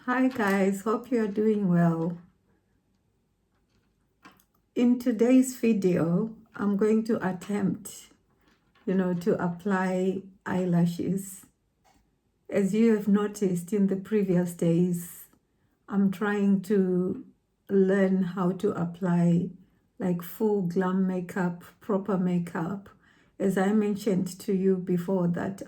Hi guys, hope you're doing well. In today's video, I'm going to attempt, to apply eyelashes. As you have noticed in the previous days, I'm trying to learn how to apply like full glam makeup, proper makeup. As I mentioned to you before that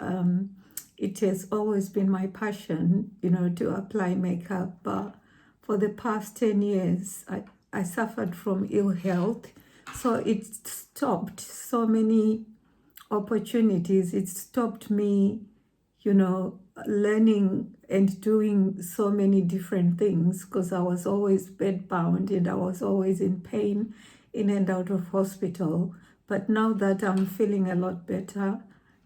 it has always been my passion, to apply makeup. But for the past 10 years, I suffered from ill health. So it stopped so many opportunities. It stopped me, learning and doing so many different things because I was always bedbound and I was always in pain in and out of hospital. But now that I'm feeling a lot better,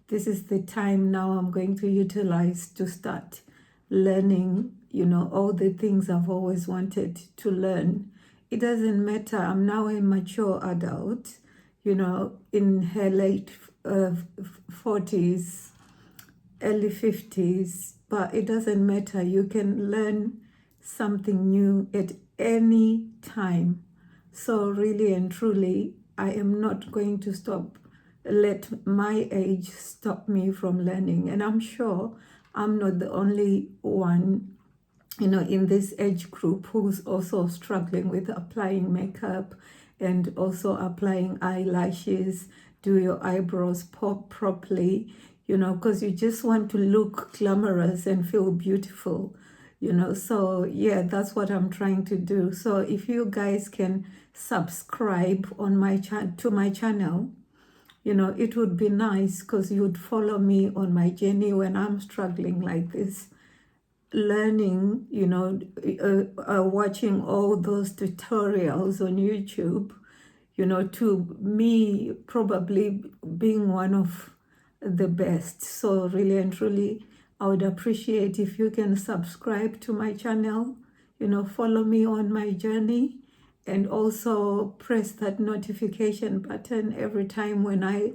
this is the time now I'm going to utilize to start learning, all the things I've always wanted to learn. It doesn't matter. I'm now a mature adult, in her late 40s, early 50s, but it doesn't matter. You can learn something new at any time. So really and truly, I am not going to let my age stop me from learning. And I'm sure I'm not the only one, in this age group who's also struggling with applying makeup and also applying eyelashes, do your eyebrows pop properly, because you just want to look glamorous and feel beautiful, So yeah, that's what I'm trying to do. So if you guys can subscribe on to my channel, it would be nice because you'd follow me on my journey when I'm struggling like this, learning, watching all those tutorials on YouTube, to me probably being one of the best. So really and truly, I would appreciate if you can subscribe to my channel, follow me on my journey, and also press that notification button every time when I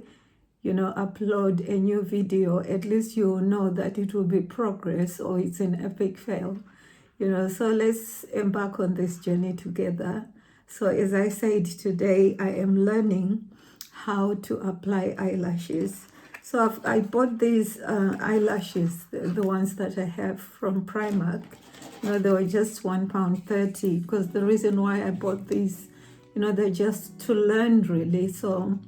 upload a new video. At least you know that it will be progress or it's an epic fail, So let's embark on this journey together. So as I said, today I am learning how to apply eyelashes. So I bought these eyelashes, the ones that I have from Primark. They were just £1.30 because the reason why I bought these, they're just to learn really. So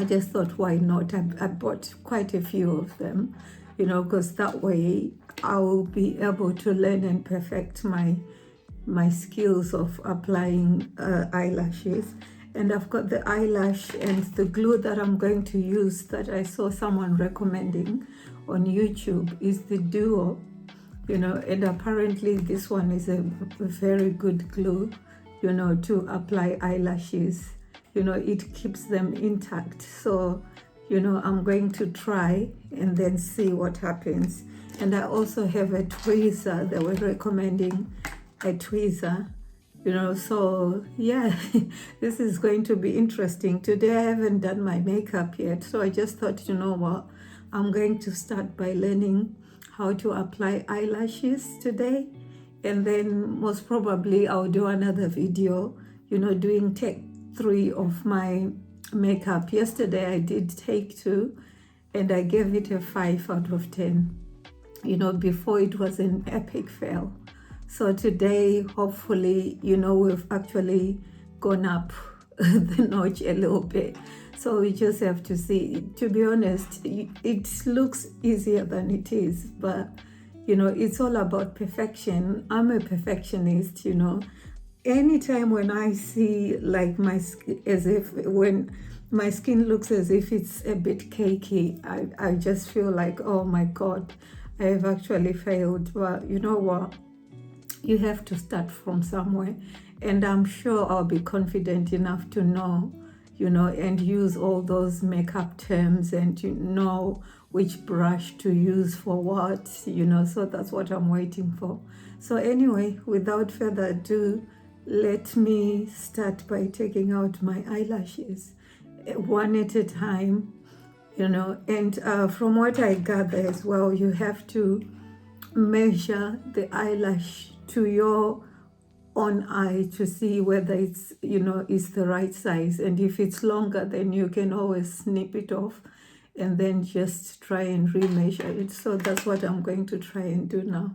I just thought, why not? I bought quite a few of them, because that way I'll be able to learn and perfect my skills of applying eyelashes. And I've got the eyelash and the glue that I'm going to use that I saw someone recommending on YouTube is the Duo, and apparently this one is a very good glue, to apply eyelashes. It keeps them intact. So, I'm going to try and then see what happens. And I also have a tweezer. They were recommending a tweezer, so yeah, this is going to be interesting. Today I haven't done my makeup yet, so I just thought, you know what, I'm going to start by learning how to apply eyelashes today, and then most probably I'll do another video, doing take 3 of my makeup. Yesterday I did take 2 and I gave it a 5 out of 10. Before it was an epic fail. So today, hopefully, we've actually gone up the notch a little bit. So we just have to see. To be honest, it looks easier than it is, but it's all about perfection. I'm a perfectionist, Anytime when I see like when my skin looks as if it's a bit cakey, I just feel like, oh my God, I have actually failed. But you know what? You have to start from somewhere. And I'm sure I'll be confident enough to know, and use all those makeup terms and know which brush to use for what, so that's what I'm waiting for. So anyway, without further ado, let me start by taking out my eyelashes one at a time, and from what I gather as well, you have to measure the eyelash to your own eye to see whether it's, is the right size. And if it's longer, then you can always snip it off and then just try and remeasure it. So that's what I'm going to try and do now.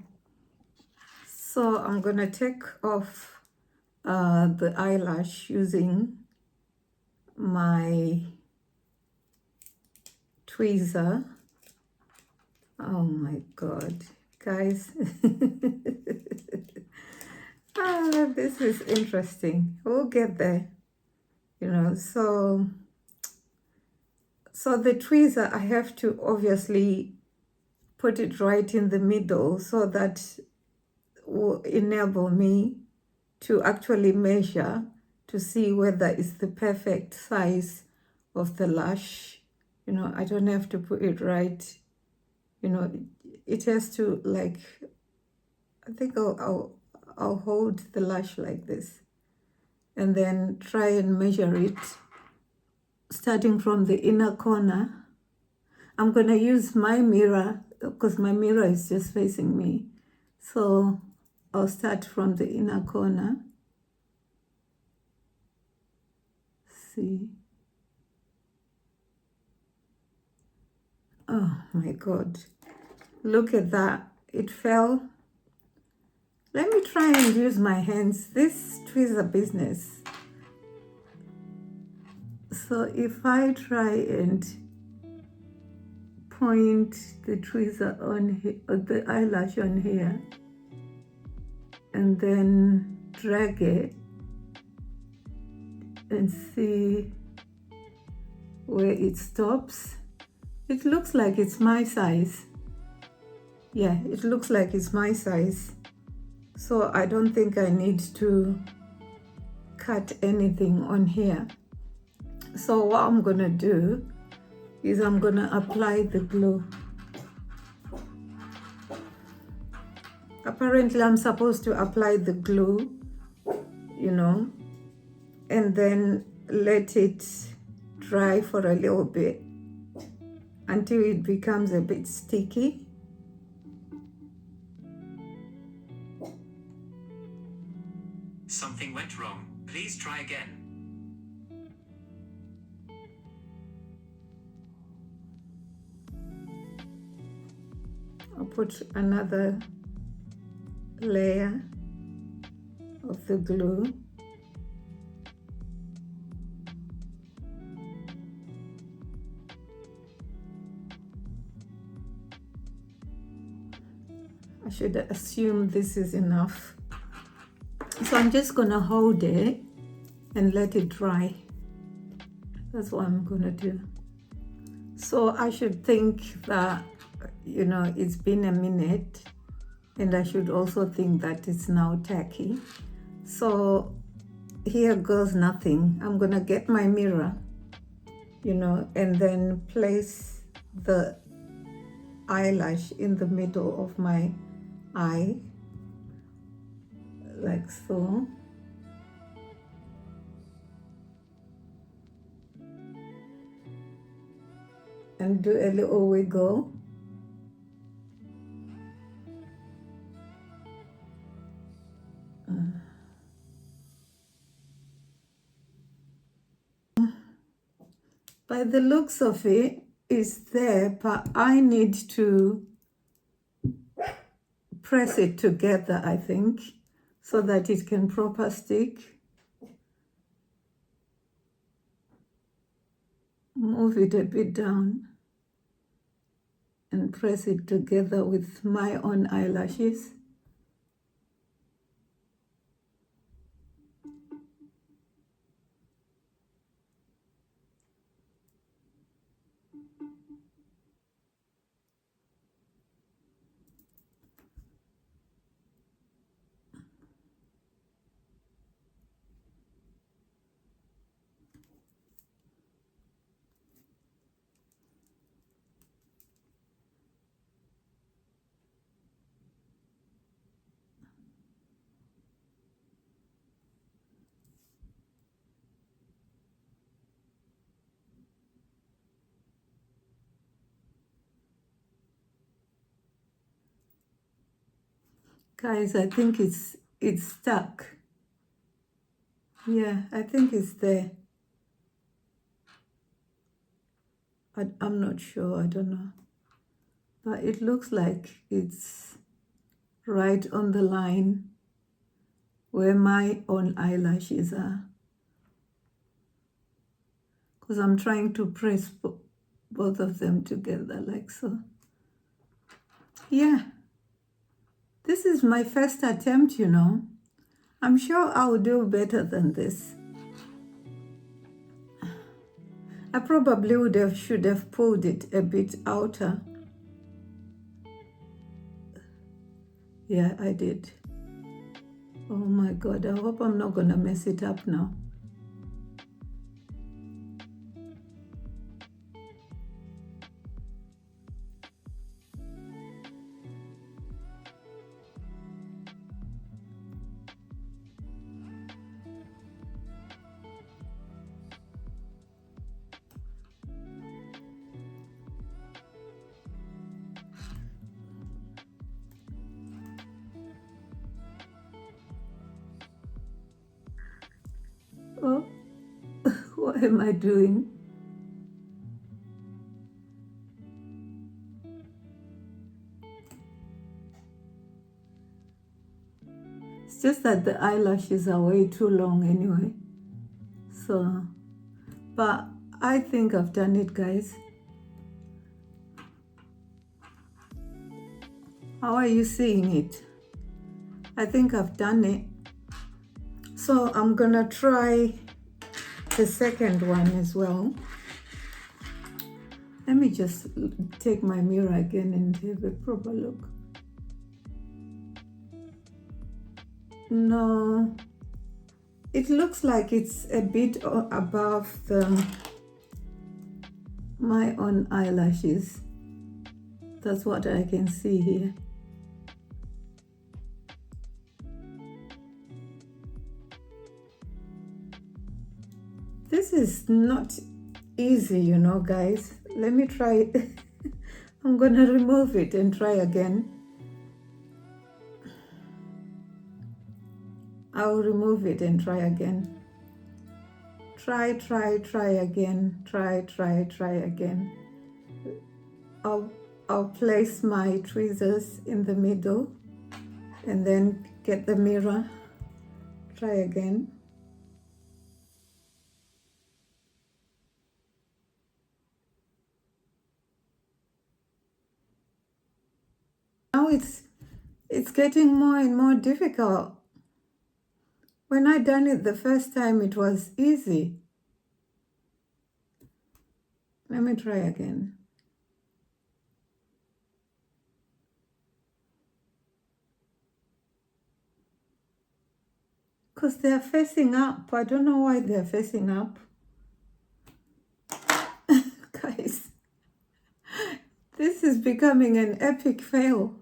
So I'm going to take off the eyelash using my tweezer. Oh my God, guys. This is interesting. We'll get there, so the tweezer, I have to obviously put it right in the middle so that will enable me to actually measure to see whether it's the perfect size of the lash. I don't have to put it right. It has to, like, I think I'll hold the lash like this and then try and measure it starting from the inner corner. I'm going to use my mirror because my mirror is just facing me. So I'll start from the inner corner. See. Oh my God. Look at that. It fell. Let me try and use my hands. This tweezer business. So if I try and point the tweezer on here, the eyelash on here, and then drag it and see where it stops. It looks like it's my size. Yeah, it looks like it's my size. So I don't think I need to cut anything on here. So what I'm gonna do is I'm gonna apply the glue. Apparently I'm supposed to apply the glue, and then let it dry for a little bit until it becomes a bit sticky. Something went wrong. Please try again. I'll put another layer of the glue. I should assume this is enough. So I'm just gonna hold it and let it dry. That's what I'm gonna do. So I should think that, it's been a minute, and I should also think that it's now tacky. So here goes nothing. I'm gonna get my mirror, and then place the eyelash in the middle of my eye, like so. And do a little wiggle. By the looks of it, it's there, but I need to press it together, I think, so that it can proper stick. Move it a bit down and press it together with my own eyelashes. Guys, I think it's stuck. Yeah, I think it's there. I'm not sure, I don't know. But it looks like it's right on the line where my own eyelashes are. Because I'm trying to press both of them together like so. Yeah, this is my first attempt, you know. I'm sure I'll do better than this. I probably should have pulled it a bit outer. Yeah, I did. Oh my God, I hope I'm not gonna mess it up now. Oh, what am I doing? It's just that the eyelashes are way too long anyway. So, but I think I've done it, guys. How are you seeing it? I think I've done it. So I'm gonna try the second one as well. Let me just take my mirror again and have a proper look. No, it looks like it's a bit above my own eyelashes. That's what I can see here. This is not easy, you know, guys. Let me try. I'm gonna remove it and try again. I'll remove it and try again. Try again. Try again. I'll place my tweezers in the middle and then get the mirror. Try again. Now it's getting more and more difficult. When I done it the first time, it was easy. Let me try again. Because they're facing up. I don't know why they're facing up. Guys, this is becoming an epic fail.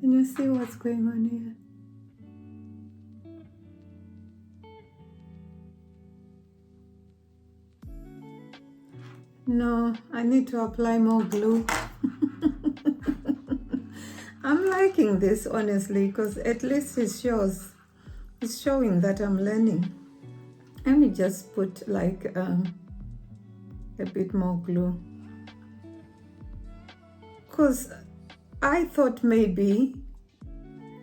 Can you see what's going on here? No, I need to apply more glue. I'm liking this, honestly, because at least it's showing that I'm learning. Let me just put like a bit more glue. Because I thought maybe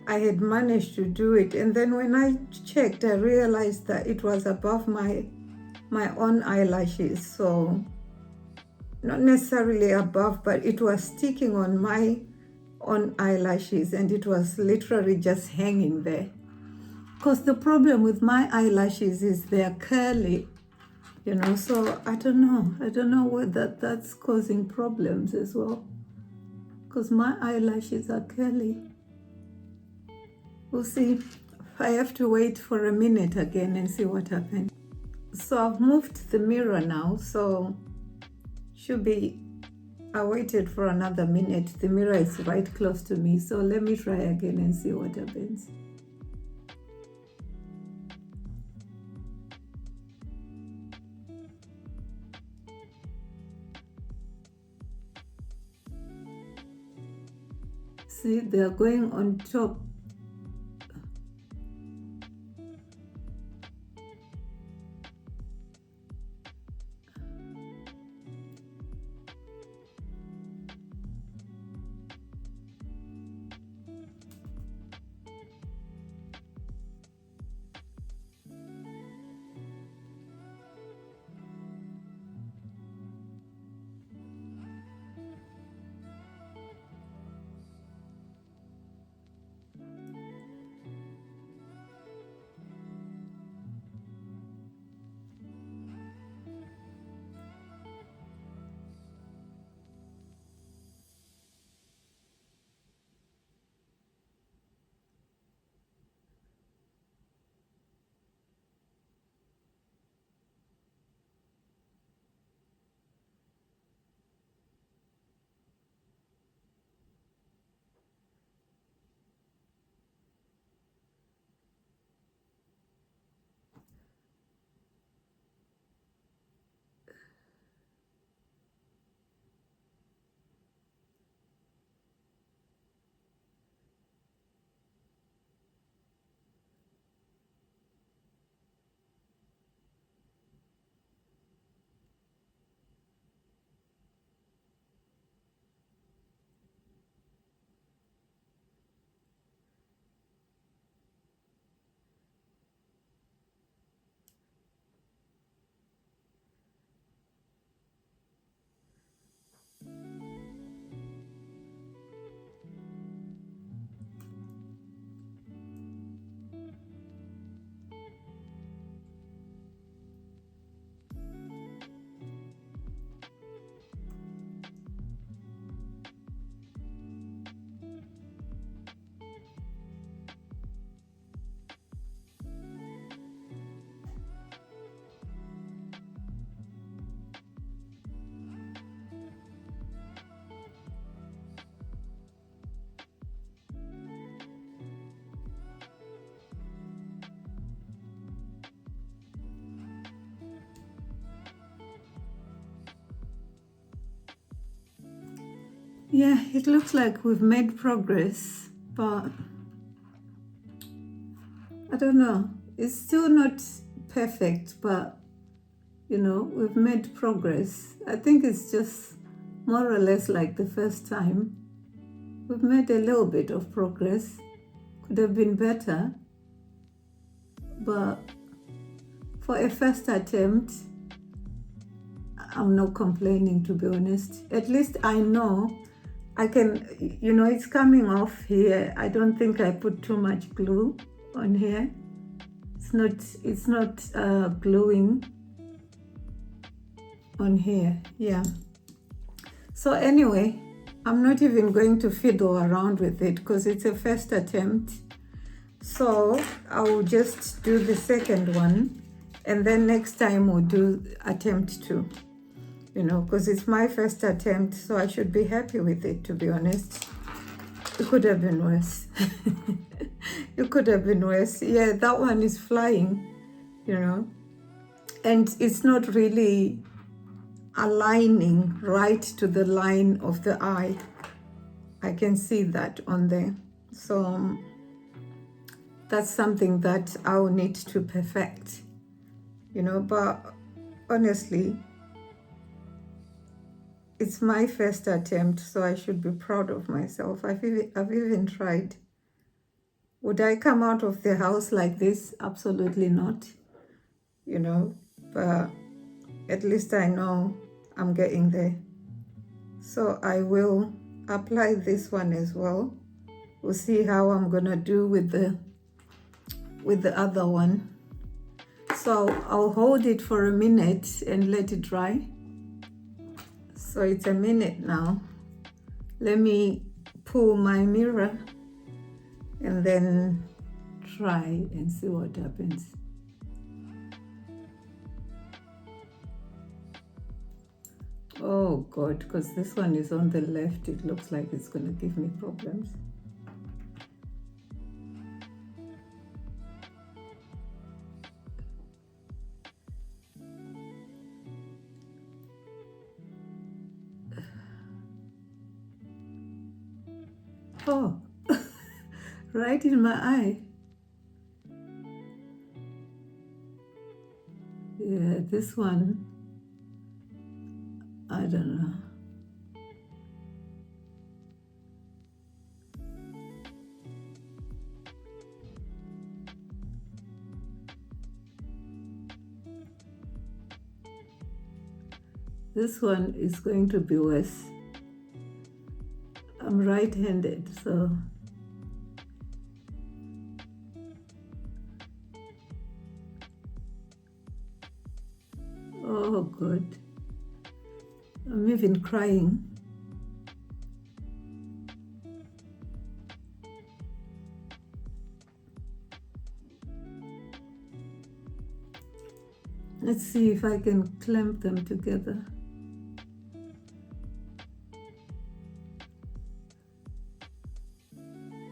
I had managed to do it, and then when I checked, I realized that it was above my own eyelashes. So not necessarily above, but it was sticking on my own eyelashes, and it was literally just hanging there. Because the problem with my eyelashes is they're curly, you know, so I don't know whether that's causing problems as well, because my eyelashes are curly. We'll see. I have to wait for a minute again and see what happened. So I've moved the mirror now, so should be I waited for another minute. The mirror is right close to me, so let me try again and see what happens. See, they're going on top. Yeah, it looks like we've made progress, but I don't know. It's still not perfect, but we've made progress. I think it's just more or less like the first time. We've made a little bit of progress. Could have been better, but for a first attempt, I'm not complaining, to be honest. At least I know I can, it's coming off here. I don't think I put too much glue on here. It's not gluing on here. Yeah. So anyway, I'm not even going to fiddle around with it because it's a first attempt. So I'll just do the second one, and then next time we'll do attempt 2. Because it's my first attempt, so I should be happy with it, to be honest. It could have been worse. It could have been worse. Yeah, that one is flying, and it's not really aligning right to the line of the eye. I can see that on there. So that's something that I'll need to perfect, but honestly, it's my first attempt, so I should be proud of myself. I've even tried. Would I come out of the house like this? Absolutely not, but at least I know I'm getting there. So I will apply this one as well. We'll see how I'm gonna do with the other one. So I'll hold it for a minute and let it dry. So it's a minute now. Let me pull my mirror and then try and see what happens. Oh God, because this one is on the left. It looks like it's going to give me problems. Oh, right in my eye. Yeah, this one, I don't know. This one is going to be worse. I'm right-handed, so oh God. I'm even crying. Let's see if I can clamp them together.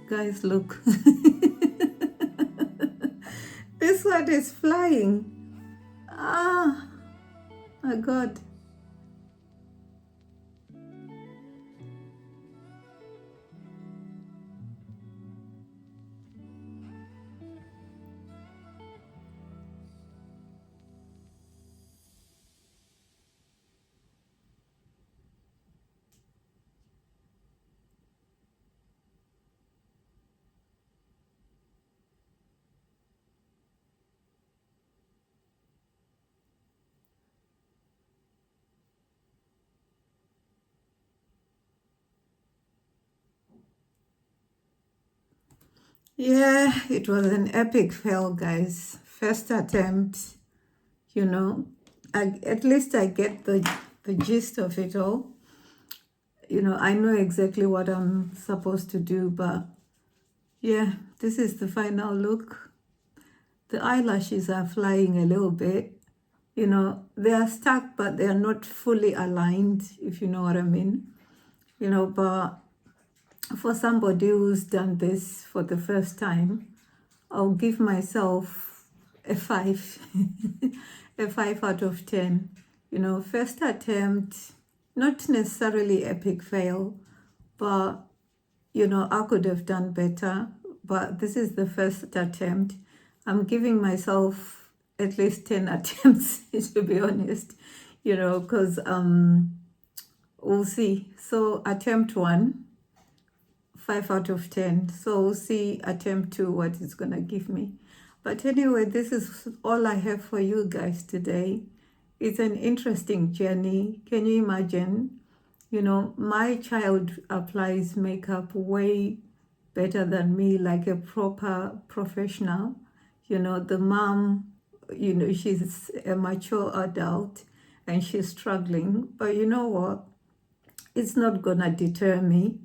Guys, look. This one is flying. Ah, my God. Yeah, it was an epic fail, guys. First attempt, you know. At least I get the gist of it all. You know, I know exactly what I'm supposed to do, but yeah, this is the final look. The eyelashes are flying a little bit. You know, they are stuck, but they are not fully aligned, if you know what I mean. You know, but for somebody who's done this for the first time, I'll give myself a 5, a 5 out of 10. You know, first attempt, not necessarily epic fail, but, you know, I could have done better. But this is the first attempt. I'm giving myself at least 10 attempts, to be honest, you know, because we'll see. So, attempt 1, 5 out of 10. So we'll see attempt 2 what it's going to give me. But anyway, this is all I have for you guys today. It's an interesting journey. Can you imagine? You know, my child applies makeup way better than me, like a proper professional. You know, the mom, you know, she's a mature adult and she's struggling. But you know what? It's not gonna deter me.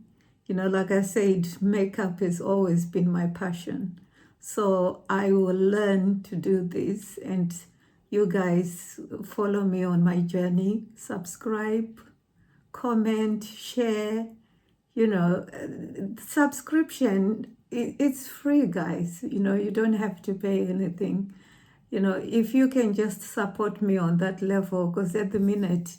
You know, like I said, makeup has always been my passion. So I will learn to do this, and you guys follow me on my journey. Subscribe, comment, share. You know, subscription, it's free, guys. You know, you don't have to pay anything. You know, if you can just support me on that level, because at the minute,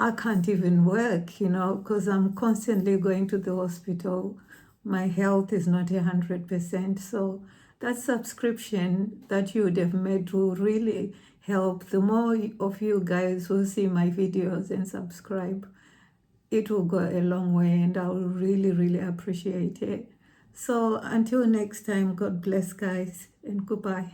I can't even work, you know, because I'm constantly going to the hospital. My health is not 100%. So that subscription that you would have made will really help. The more of you guys who see my videos and subscribe, it will go a long way, and I will really, really appreciate it. So until next time, God bless, guys, and goodbye.